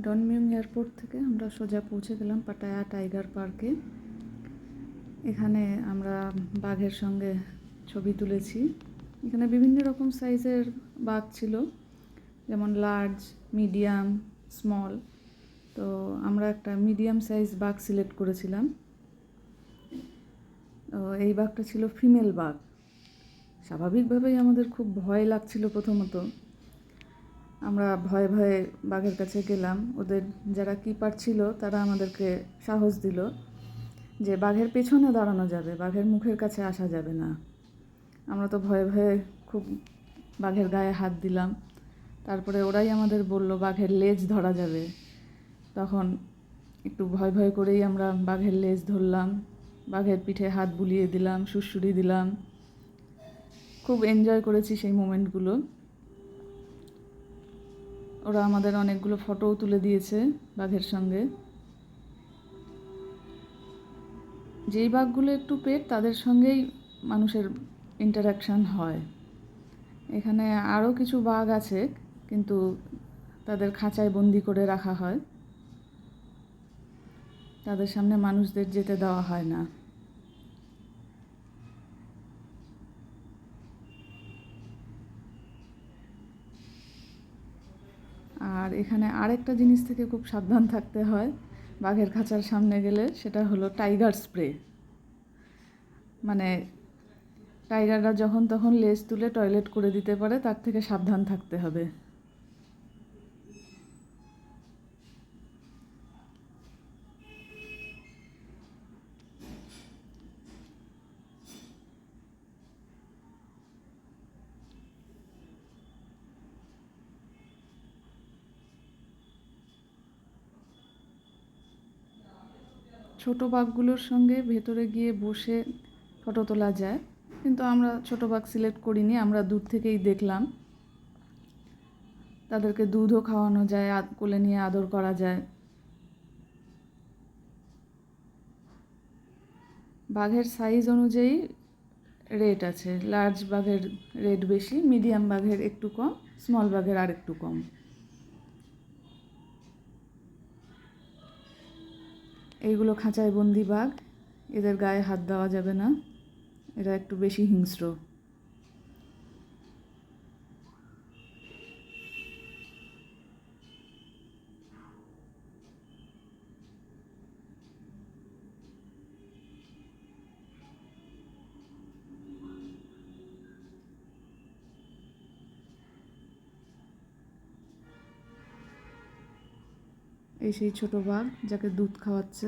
ডনমিউং airport থেকে আমরা সোজা পৌঁছে গেলাম পাটায়া টাইগার পার্কে। এখানে আমরা বাঘের সঙ্গে ছবি তুলেছি। এখানে বিভিন্ন রকম সাইজের বাঘ ছিল, যেমন লার্জ, মিডিয়াম, স্মল। তো আমরা একটা মিডিয়াম সাইজ বাঘ সিলেক্ট করেছিলাম। এই বাঘটা ছিল ফিমেল বাঘ। স্বাভাবিকভাবেই আমাদের খুব ভয় লাগছিল প্রথমত। আমরা ভয়ে ভয়ে বাঘের কাছে গেলাম। ওদের যারা কিপার ছিল তারা আমাদেরকে সাহস দিল যে বাঘের পেছনে দাঁড়ানো যাবে, বাঘের মুখের কাছে আসা যাবে না। আমরা তো ভয়ে ভয়ে খুব বাঘের গায়ে হাত দিলাম। তারপরে ওরাই আমাদের বলল বাঘের লেজ ধরা যাবে। তখন একটু ভয় ভয় করেই আমরা বাঘের লেজ ধরলাম, বাঘের পিঠে হাত বুলিয়ে দিলাম, সুড়সুড়ি দিলাম। খুব এনজয় করেছি সেই মোমেন্টগুলো। ওরা আমাদের অনেকগুলো ফটোও তুলে দিয়েছে বাঘের সঙ্গে। যেই বাঘগুলো একটু পেট, তাদের সঙ্গেই মানুষের ইন্টারাকশান হয়। এখানে আরও কিছু বাঘ আছে, কিন্তু তাদের খাঁচায় বন্দি করে রাখা হয়। তাদের সামনে মানুষদের যেতে দেওয়া হয় না। আর এখানে আরেকটা জিনিস থেকে খুব সাবধান থাকতে হয় বাঘের খাঁচার সামনে গেলে, সেটা হলো টাইগার স্প্রে। মানে টাইগাররা যখন তখন লেজ তুলে টয়লেট করে দিতে পারে, তার থেকে সাবধান থাকতে হবে। ছোট বাঘগুলোর সঙ্গে ভেতরে গিয়ে বসে ফটো তোলা যায়, কিন্তু আমরা ছোট বাঘ সিলেক্ট করিনি। আমরা দূর থেকেই দেখলাম। তাদেরকে দুধও খাওয়ানো যায়, কোলে নিয়ে আদর করা যায়। বাঘের সাইজ অনুযায়ী রেট আছে। লার্জ বাঘের রেট বেশি, মিডিয়াম বাঘের একটু কম, স্মল বাঘের আর একটু কম। এইগুলো খাঁচায় বন্দি বাঘ, এদের গায়ে হাত দেওয়া যাবে না, এরা একটু বেশি হিংস্র। এই সেই ছোট বাঘ যাকে দুধ খাওয়াচ্ছে।